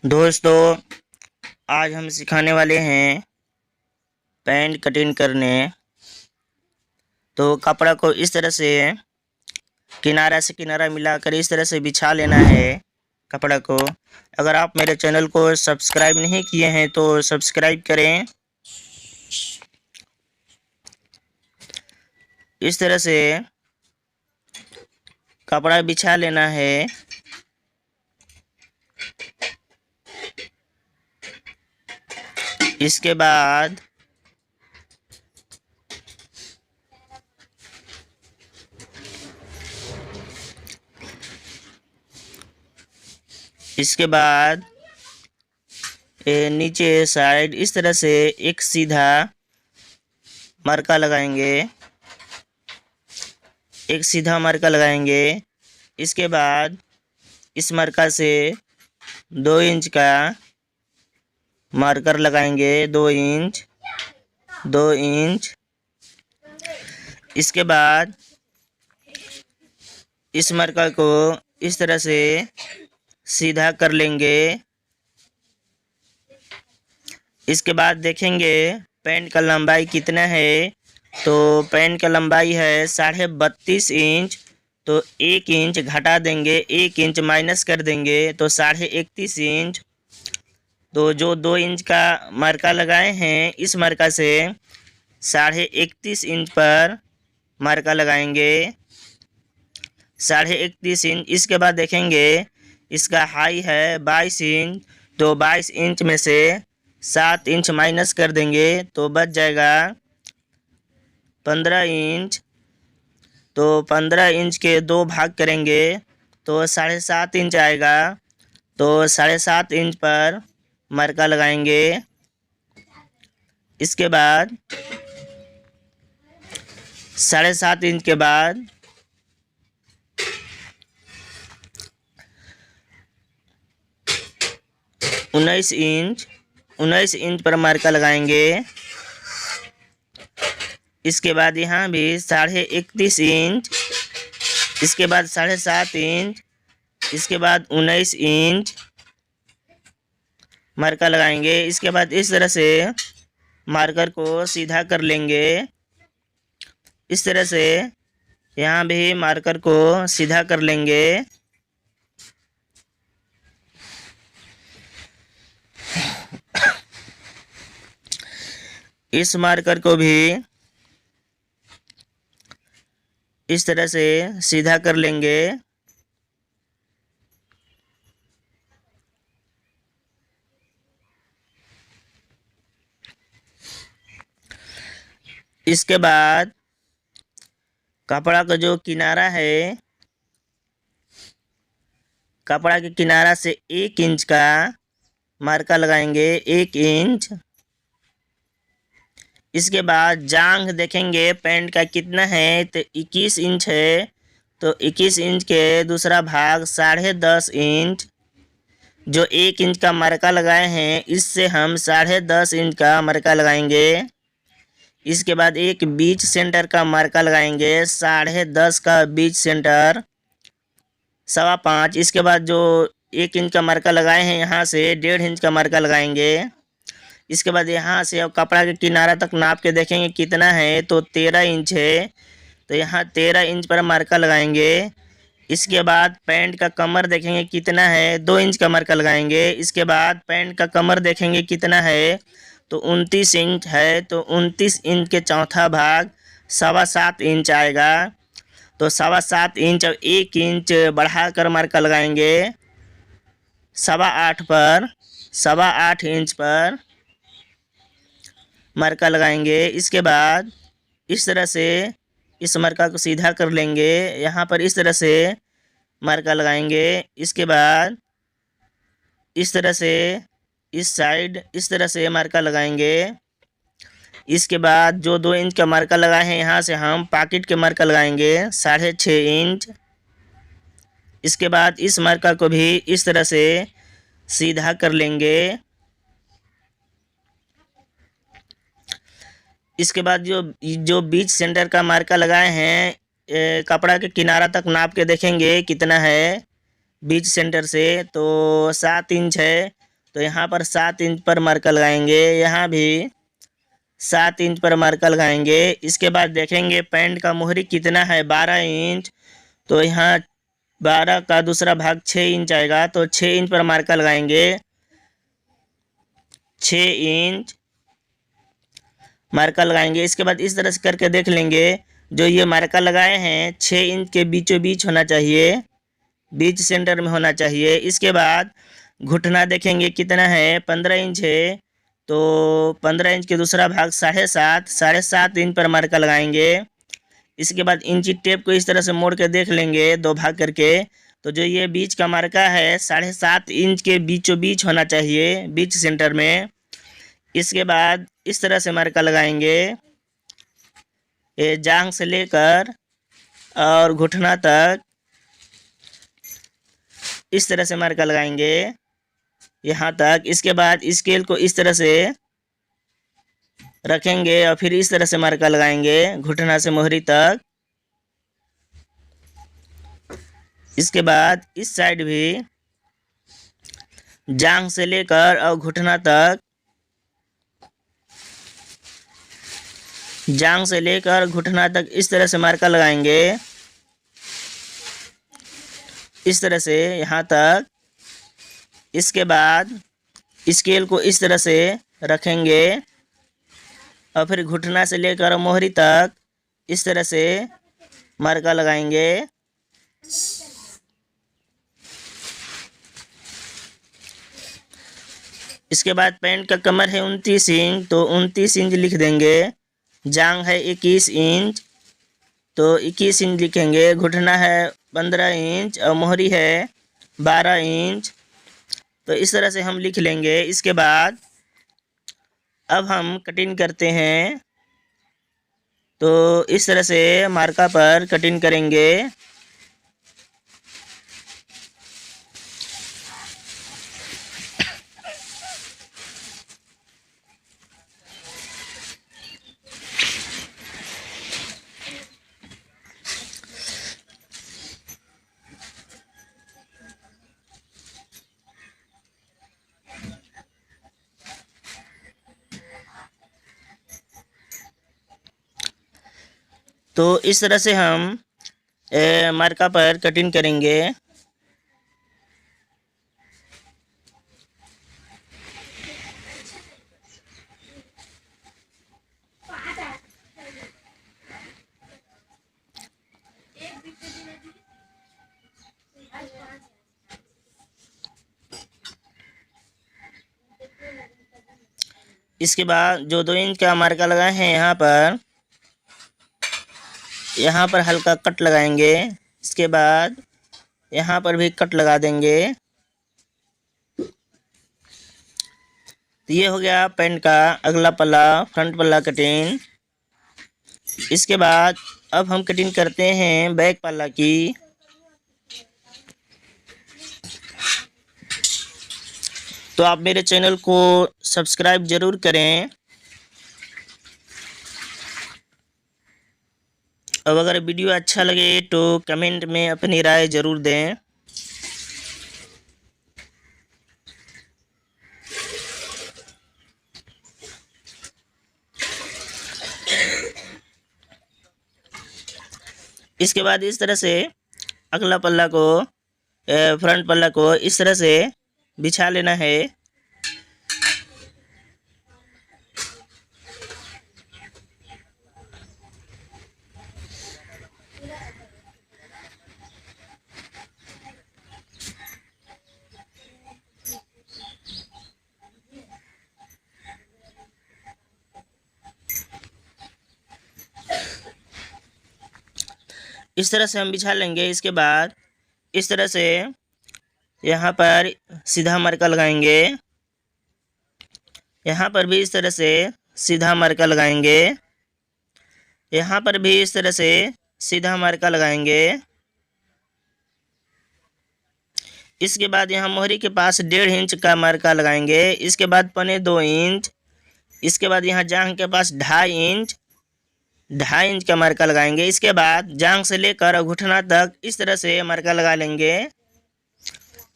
दोस्तों, आज हम सिखाने वाले हैं पैंट कटिंग करने। तो कपड़ा को इस तरह से किनारा से किनारा मिलाकर इस तरह से बिछा लेना है कपड़ा को। अगर आप मेरे चैनल को सब्सक्राइब नहीं किए हैं तो सब्सक्राइब करें। इस तरह से कपड़ा बिछा लेना है। इसके बाद नीचे साइड इस तरह से एक सीधा मार्का लगाएंगे, एक सीधा मार्का लगाएंगे। इसके बाद इस मार्का से 2 इंच का मार्कर लगाएंगे, 2 इंच 2 इंच। इसके बाद इस मार्का को इस तरह से सीधा कर लेंगे। इसके बाद देखेंगे पैंट का लंबाई कितना है। तो पैंट का लंबाई है 32.5 इंच। तो 1 इंच घटा देंगे, 1 इंच माइनस कर देंगे तो 31.5 इंच। तो जो 2 इंच का मार्का लगाए हैं, इस मार्का से 31.5 इंच पर मार्का लगाएंगे, 31.5 इंच। इसके बाद देखेंगे इसका हाई है 22 इंच। तो 22 इंच में से 7 इंच माइनस कर देंगे तो बच जाएगा 15 इंच। तो 15 इंच के 2 भाग करेंगे तो 7.5 इंच आएगा। तो 7.5 इंच पर मार्का लगाएंगे। इसके बाद 7.5 इंच के बाद 19 इंच पर मार्का लगाएंगे। इसके बाद यहाँ भी 31.5 इंच। इसके बाद 7.5 इंच। इसके बाद 19 इंच मार्का लगाएंगे। इसके बाद इस तरह से मार्कर को सीधा कर लेंगे। इस तरह से यहाँ भी मार्कर को सीधा कर लेंगे। इस मार्कर को भी इस तरह से सीधा कर लेंगे। इसके बाद कपड़ा का जो किनारा है, कपड़ा के किनारा से 1 इंच का मार्का लगाएंगे, 1 इंच। इसके बाद जांघ देखेंगे पैंट का कितना है, तो 21 इंच है। तो 21 इंच के दूसरा भाग 10.5 इंच। जो 1 इंच का मार्का लगाए हैं, इससे हम 10.5 इंच का मार्का लगाएंगे। इसके बाद एक बीच सेंटर का मार्का लगाएंगे, 10.5 का बीच सेंटर 5.25। इसके बाद जो 1 इंच का मार्का लगाए हैं, यहाँ से 1.5 इंच का मार्का लगाएंगे। इसके बाद यहाँ से अब कपड़ा के किनारा तक नाप के देखेंगे कितना है, तो 13 इंच है। तो यहाँ 13 इंच पर मार्का लगाएंगे। इसके बाद पैंट का कमर देखेंगे कितना है, 2 इंच का मार्का लगाएंगे। इसके बाद पैंट का कमर देखेंगे कितना है, तो 29 इंच है। तो 29 इंच के चौथा भाग 7.25 इंच आएगा। तो 7.25 इंच अब 1 इंच बढ़ाकर मार्का लगाएंगे, 8.25 पर 8.25 इंच पर मार्का लगाएंगे। इसके बाद इस तरह से इस मार्का को सीधा कर लेंगे, यहाँ पर इस तरह से मार्का लगाएंगे। इसके बाद इस तरह से इस साइड इस तरह से मार्का लगाएंगे। इसके बाद जो 2 इंच का मार्का लगाए हैं, यहाँ से हम पॉकेट के मार्का लगाएंगे, 6.5 इंच। इसके बाद इस मार्का को भी इस तरह से सीधा कर लेंगे। इसके बाद जो बीच सेंटर का मार्का लगाए हैं, कपड़ा के किनारा तक नाप के देखेंगे कितना है बीच सेंटर से, तो 7 इंच है। तो यहाँ पर 7 इंच पर मार्का लगाएंगे, यहाँ भी 7 इंच पर मार्का लगाएंगे। इसके बाद देखेंगे पैंट का मोहरी कितना है, 12 इंच। तो यहाँ 12 का दूसरा भाग 6 इंच आएगा, तो 6 इंच पर मार्का लगाएंगे, 6 इंच मार्का लगाएंगे। इसके बाद इस तरह से करके देख लेंगे, जो ये मार्का लगाए हैं 6 इंच के बीचों बीच होना चाहिए, बीच सेंटर में होना चाहिए। इसके बाद घुटना देखेंगे कितना है, 15 इंच है, तो 15 इंच के दूसरा भाग 7.5 इंच पर मार्का लगाएंगे। इसके बाद इंची टेप को इस तरह से मोड़ के देख लेंगे, 2 भाग करके। तो जो ये बीच का मार्का है 7.5 इंच के बीचों बीच होना चाहिए, बीच सेंटर में। इसके बाद इस तरह से मार्का लगाएंगे, ये जांघ से लेकर और घुटना तक इस तरह से मार्का लगाएंगे, यहाँ तक। इसके बाद स्केल को इस तरह से रखेंगे और फिर इस तरह से मार्का लगाएंगे घुटना से मोहरी तक। इसके बाद इस साइड भी जांघ से लेकर और घुटना तक, जांघ से लेकर घुटना तक इस तरह से मार्का लगाएंगे, इस तरह से यहाँ तक। इसके बाद स्केल को इस तरह से रखेंगे और फिर घुटना से लेकर मोहरी तक इस तरह से मार्का लगाएंगे। इसके बाद पैंट का कमर है 29 इंच, तो 29 इंच लिख देंगे। जांघ है 21 इंच, तो 21 इंच लिखेंगे। घुटना है 15 इंच और मोहरी है 12 इंच, तो इस तरह से हम लिख लेंगे। इसके बाद अब हम कटिंग करते हैं, तो इस तरह से मार्का पर कटिंग करेंगे। तो इस तरह से हम मार्का पर कटिंग करेंगे। इसके बाद जो 2 इंच का मार्का लगाए हैं यहाँ पर हल्का कट लगाएंगे। इसके बाद यहाँ पर भी कट लगा देंगे। तो ये हो गया पैंट का अगला पल्ला, फ्रंट पल्ला कटिंग। इसके बाद अब हम कटिंग करते हैं बैक पल्ला की। तो आप मेरे चैनल को सब्सक्राइब ज़रूर करें, अब अगर वीडियो अच्छा लगे तो कमेंट में अपनी राय ज़रूर दें। इसके बाद इस तरह से अगला पल्ला को, फ्रंट पल्ला को इस तरह से बिछा लेना है। इस तरह से हम बिछा लेंगे। इसके बाद इस तरह से यहाँ पर सीधा मार्का लगाएंगे, यहाँ पर भी इस तरह से सीधा मार्का लगाएंगे, यहाँ पर भी इस तरह से सीधा मार्का लगाएंगे। इसके बाद यहाँ मोहरी के पास 1.5 इंच का मार्का लगाएंगे। इसके बाद 2.25 इंच। इसके बाद यहाँ जांघ के पास 2.5 इंच का मार्का लगाएंगे। इसके बाद जांघ से लेकर घुटना तक इस तरह से मार्का लगा लेंगे।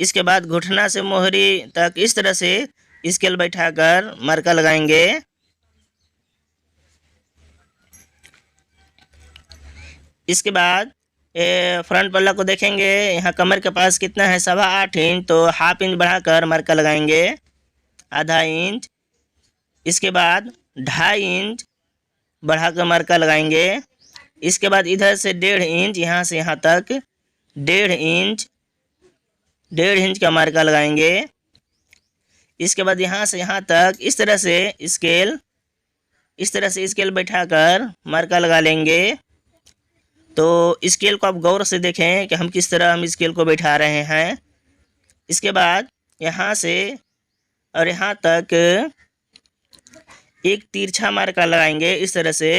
इसके बाद घुटना से मोहरी तक इस तरह से स्केल बैठाकर मार्का लगाएंगे। इसके बाद फ्रंट पल्ला को देखेंगे, यहाँ कमर के पास कितना है 8.25 इंच, तो हाफ इंच बढ़ाकर मार्का लगाएंगे, आधा इंच। इसके बाद 2.5 इंच बढ़ाकर मार्का लगाएंगे। इसके बाद इधर से 1.5 इंच, यहाँ से यहाँ तक 1.5 इंच का मार्का लगाएंगे। इसके बाद यहाँ से यहाँ तक इस तरह से स्केल बैठाकर मार्का लगा लेंगे। तो स्केल को आप गौर से देखें कि हम किस तरह स्केल को बैठा रहे हैं। इसके बाद यहाँ से और यहाँ तक एक तिरछा मार्का लगाएंगे इस तरह से।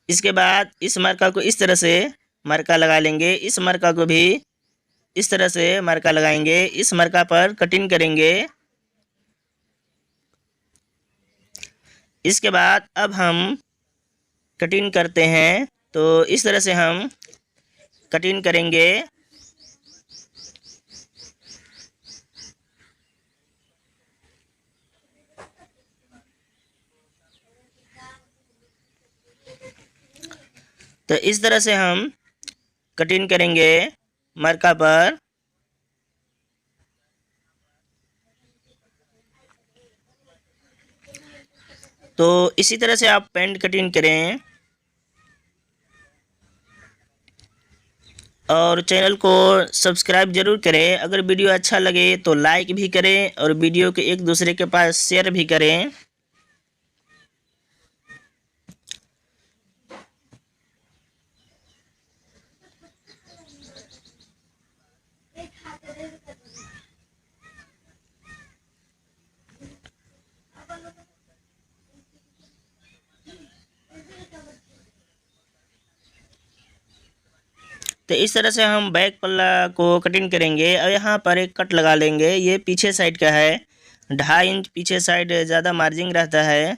इसके बाद इस मार्का को इस तरह से मार्का लगा लेंगे, इस मार्का को भी इस तरह से मार्का लगाएंगे। इस मार्का पर कटिंग करेंगे। इसके बाद अब हम कटिंग करते हैं, तो इस तरह से हम कटिंग करेंगे। तो इस तरह से हम कटिंग करेंगे मार्का पर। तो इसी तरह से आप पैंट कटिंग करें। और चैनल को सब्सक्राइब जरूर करें। अगर वीडियो अच्छा लगे तो लाइक भी करें और वीडियो के एक दूसरे के पास शेयर भी करें। तो इस तरह से हम बैक पल्ला को कटिंग करेंगे और यहाँ पर एक कट लगा लेंगे। ये पीछे साइड का है, 2.5 इंच पीछे साइड ज़्यादा मार्जिन रहता है।